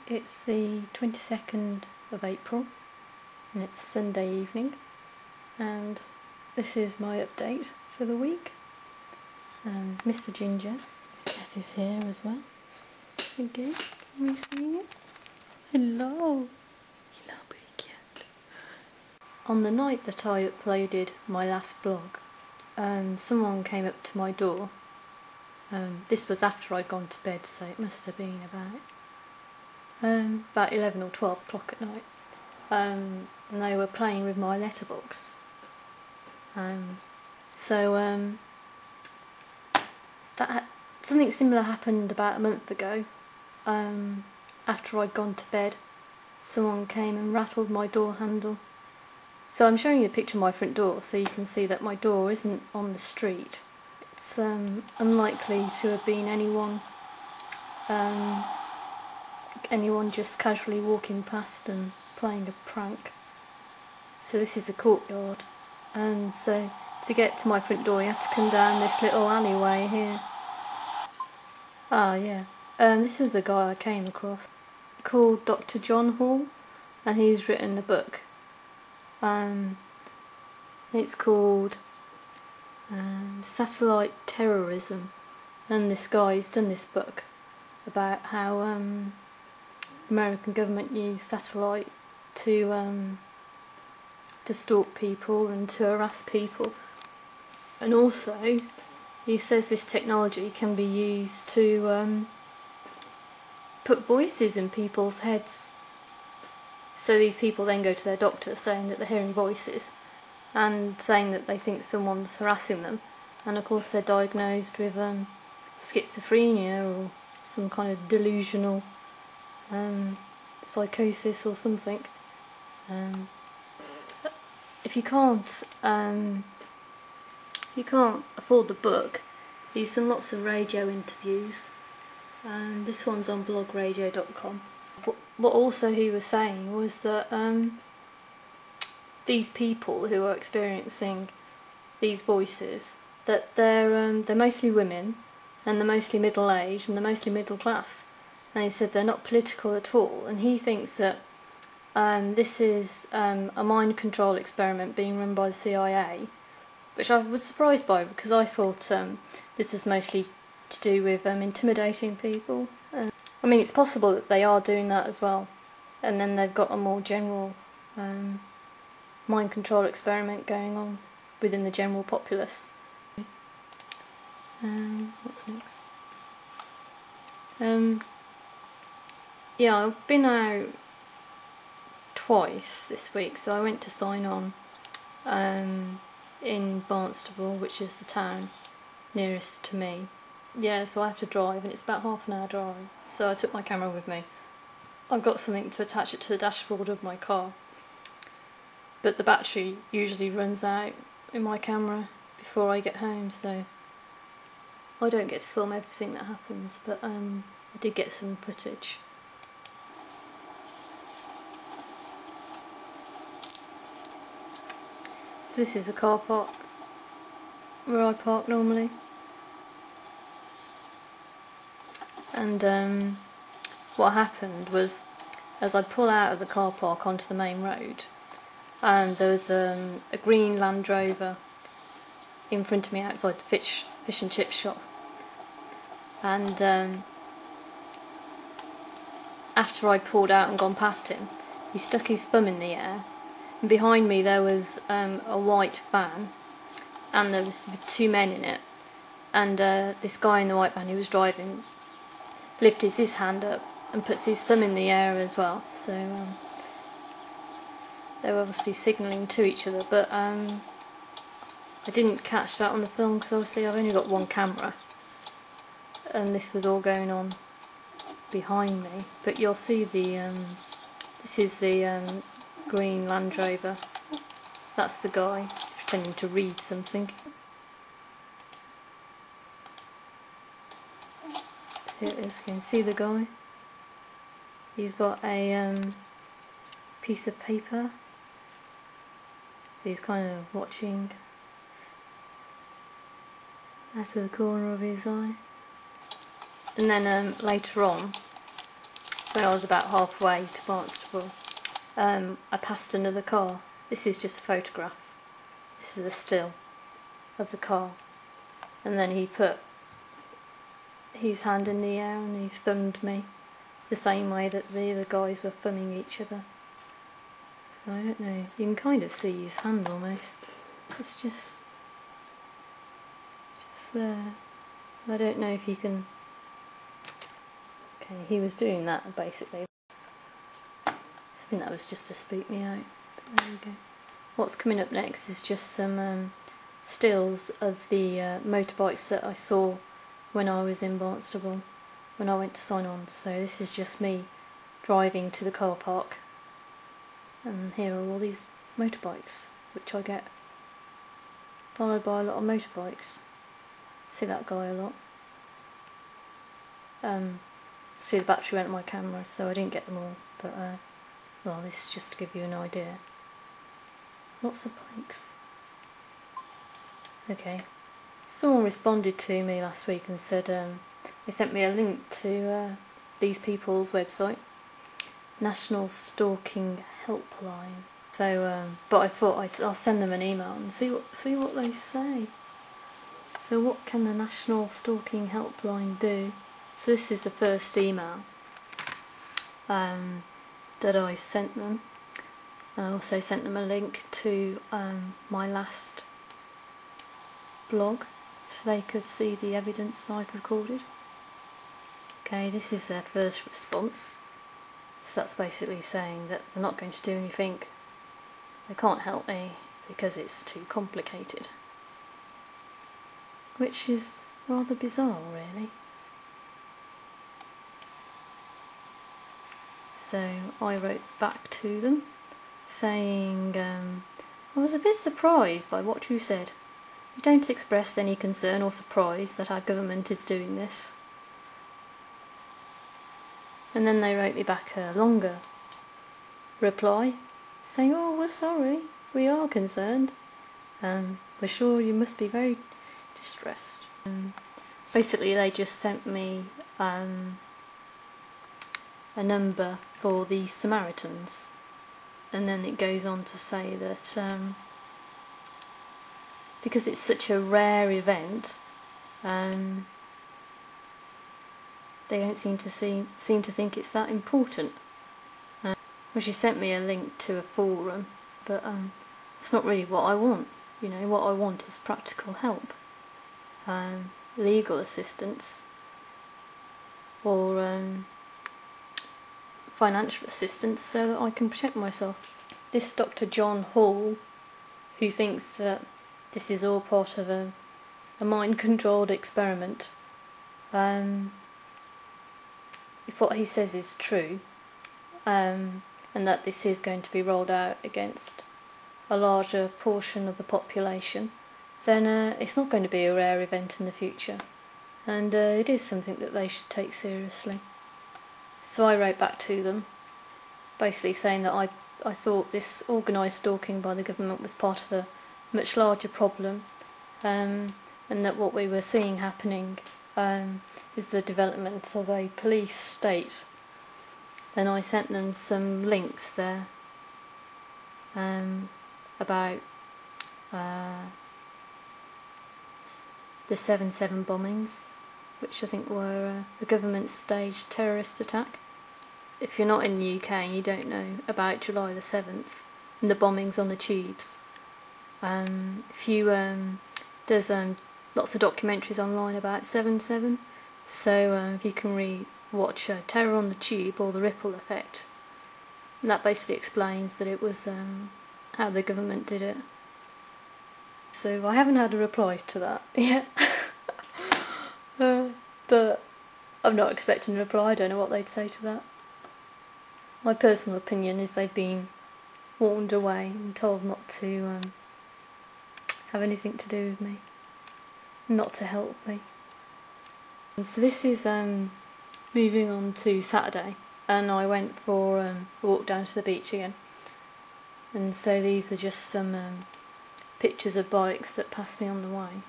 It's the 22nd of April and it's Sunday evening, and this is my update for the week. Mr. Ginger, Cat is here as well. Again, can we see it? Hello! Hello, pretty cat. On the night that I uploaded my last blog, someone came up to my door. This was after I'd gone to bed, so it must have been about 11 or 12 o'clock at night, and they were playing with my letterbox. Something similar happened about a month ago. After I'd gone to bed, someone came and rattled my door handle. So I'm showing you a picture of my front door so you can see that my door isn't on the street. It's unlikely to have been anyone just casually walking past and playing a prank. So this is a courtyard, and so to get to my front door you have to come down this little alleyway here. Ah yeah, this was a guy I came across called Dr. John Hall, and he's written a book. It's called Satellite Terrorism, and this guy's done this book about how American government used satellite to stalk people and to harass people, and also he says this technology can be used to put voices in people's heads. So these people then go to their doctor saying that they're hearing voices and saying that they think someone's harassing them, and of course they're diagnosed with schizophrenia or some kind of delusional psychosis or something. If you can't afford the book, he's done lots of radio interviews. This one's on blogradio.com. What also he was saying was that these people who are experiencing these voices, that they're mostly women, and they're mostly middle-aged, and they're mostly middle class. And he said they're not political at all, and he thinks that this is a mind control experiment being run by the CIA, which I was surprised by, because I thought this was mostly to do with intimidating people. I mean, it's possible that they are doing that as well, and then they've got a more general mind control experiment going on within the general populace. What's next? Yeah, I've been out twice this week. So I went to sign on in Barnstable, which is the town nearest to me. Yeah, so I have to drive, and it's about half an hour drive. So I took my camera with me. I've got something to attach it to the dashboard of my car, but the battery usually runs out in my camera before I get home, so I don't get to film everything that happens, but I did get some footage. So this is a car park where I park normally, and what happened was, as I pull out of the car park onto the main road, there was a green Land Rover in front of me outside the fish and chip shop, and after I'd pulled out and gone past him, he stuck his thumb in the air, and behind me there was a white van, and there was two men in it, and this guy in the white van who was driving lifted his hand up and puts his thumb in the air as well, so they were obviously signalling to each other, but I didn't catch that on the film because obviously I've only got one camera and this was all going on behind me. But you'll see this is the green Land Rover. That's the guy. He's pretending to read something. Here it is. You can see the guy. He's got a piece of paper. He's kind of watching out of the corner of his eye. And then later on, when I was about halfway to Barnstable, I passed another car. This is just a photograph. This is a still of the car. And then he put his hand in the air and he thumbed me the same way that the other guys were thumbing each other. So I don't know, you can kind of see his hand almost. It's just there. I don't know if you can... Okay, he was doing that basically. I think that was just to spook me out. But there we go. What's coming up next is just some stills of the motorbikes that I saw when I was in Barnstable, when I went to sign on. So this is just me driving to the car park, and here are all these motorbikes, which I get followed by a lot of motorbikes. See that guy a lot. See, the battery went on my camera, so I didn't get them all, but well, this is just to give you an idea. Lots of bikes. Okay, someone responded to me last week and said they sent me a link to these people's website, National Stalking Helpline. So, but I thought I'll send them an email and see what they say. So, what can the National Stalking Helpline do? So this is the first email that I sent them. And I also sent them a link to my last blog, so they could see the evidence I'd recorded. Okay, this is their first response. So that's basically saying that they're not going to do anything. They can't help me because it's too complicated. Which is rather bizarre, really. So I wrote back to them saying, I was a bit surprised by what you said. You don't express any concern or surprise that our government is doing this. And then they wrote me back a longer reply saying, oh, we're sorry, we are concerned. We're sure you must be very distressed. Basically they just sent me a number for the Samaritans, and then it goes on to say that because it's such a rare event, they don't seem to think it's that important. Well, she sent me a link to a forum, but it's not really what I want. You know, what I want is practical help, legal assistance, or financial assistance so that I can protect myself. This Dr. John Hall, who thinks that this is all part of a mind-controlled experiment, if what he says is true, and that this is going to be rolled out against a larger portion of the population, then it's not going to be a rare event in the future, and it is something that they should take seriously. So I wrote back to them, basically saying that I thought this organised stalking by the government was part of a much larger problem, and that what we were seeing happening is the development of a police state. Then I sent them some links there about the 7/7 bombings, which I think were the government's staged terrorist attack. If you're not in the UK and you don't know about July the 7th and the bombings on the tubes, there's lots of documentaries online about 7/7, so if you can watch Terror on the Tube or The Ripple Effect, and that basically explains that it was how the government did it. So I haven't had a reply to that yet. But I'm not expecting a reply. I don't know what they'd say to that. My personal opinion is they've been warned away and told not to have anything to do with me, not to help me. And so this is moving on to Saturday, and I went for a walk down to the beach again. And so these are just some pictures of bikes that passed me on the way.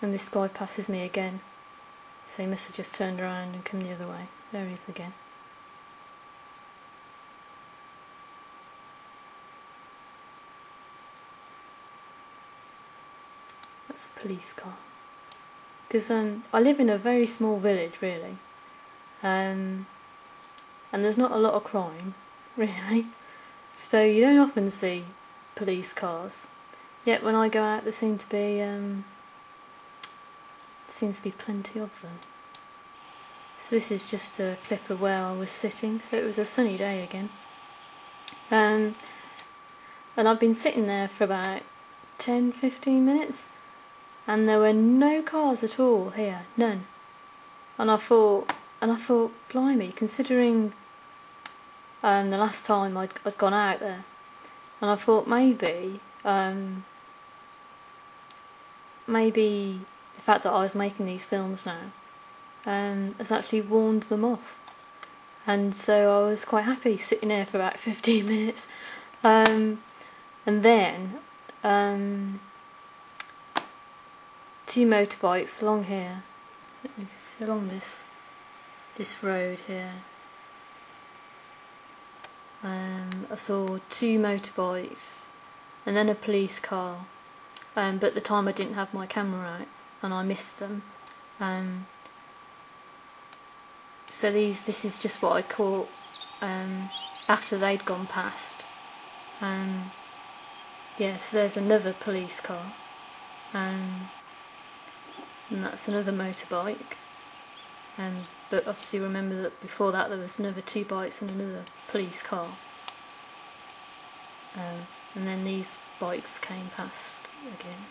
And this guy passes me again. So he must have just turned around and come the other way. There he is again. That's a police car. Because I live in a very small village, really. And there's not a lot of crime, really. So you don't often see police cars. Yet when I go out, there seems to be plenty of them. So this is just a clip of where I was sitting. So it was a sunny day again. And I've been sitting there for about 10-15 minutes. And there were no cars at all here, none. And I thought, blimey, considering the last time I'd gone out there, and I thought maybe the fact that I was making these films now has actually warned them off. And so I was quite happy sitting there for about 15 minutes, and then two motorbikes along here. You can see along this road here. I saw two motorbikes and then a police car, but at the time I didn't have my camera out and I missed them. So this is just what I caught after they'd gone past. Yeah, so there's another police car. And that's another motorbike, but obviously remember that before that there was another two bikes and another police car, and then these bikes came past again.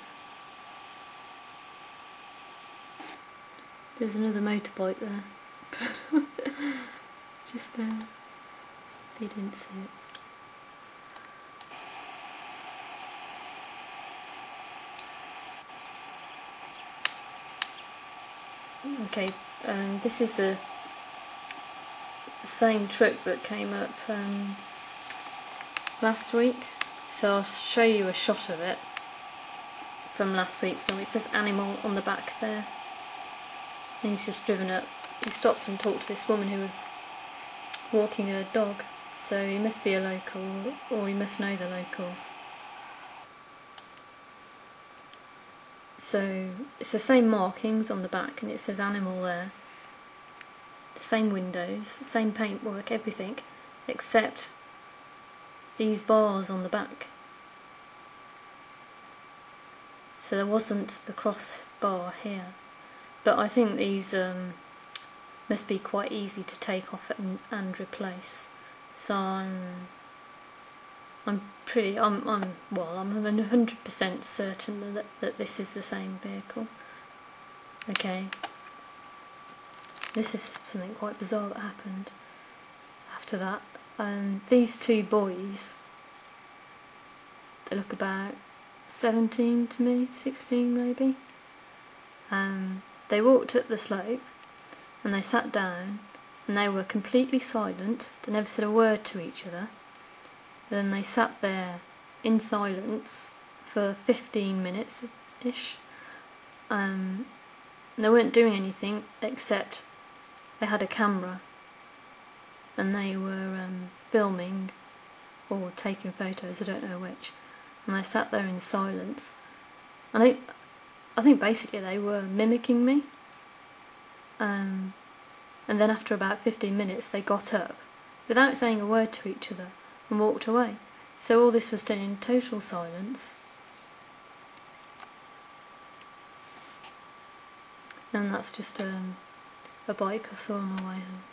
There's another motorbike there, just there, if you didn't see it. Okay, this is the same truck that came up last week, so I'll show you a shot of it from last week's film. It says animal on the back there, and he's just driven up. He stopped and talked to this woman who was walking her dog, so he must be a local, or he must know the locals. So it's the same markings on the back and it says animal there. The same windows, same paintwork, everything, except these bars on the back. So there wasn't the crossbar here. But I think these must be quite easy to take off and replace. So I'm 100% certain that this is the same vehicle. Okay. This is something quite bizarre that happened after that. These two boys, they look about 17 to me, 16 maybe. They walked up the slope and they sat down and they were completely silent. They never said a word to each other. Then they sat there in silence for 15 minutes-ish. They weren't doing anything except they had a camera and they were filming or taking photos, I don't know which. And they sat there in silence. And I think basically they were mimicking me. And then after about 15 minutes they got up without saying a word to each other and walked away. So all this was done in total silence. And that's just a bike I saw on my way home.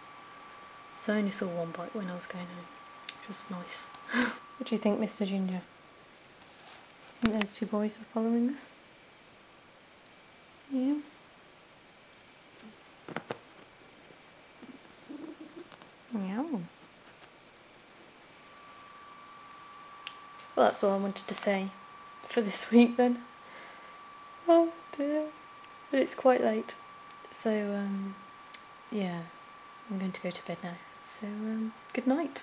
So I only saw one bike when I was going home, which was nice. What do you think, Mr. Ginger? Think those two boys were following us? Yeah. Yeah. Well, that's all I wanted to say for this week then. Oh dear. But it's quite late. So, yeah, I'm going to go to bed now. So, good night.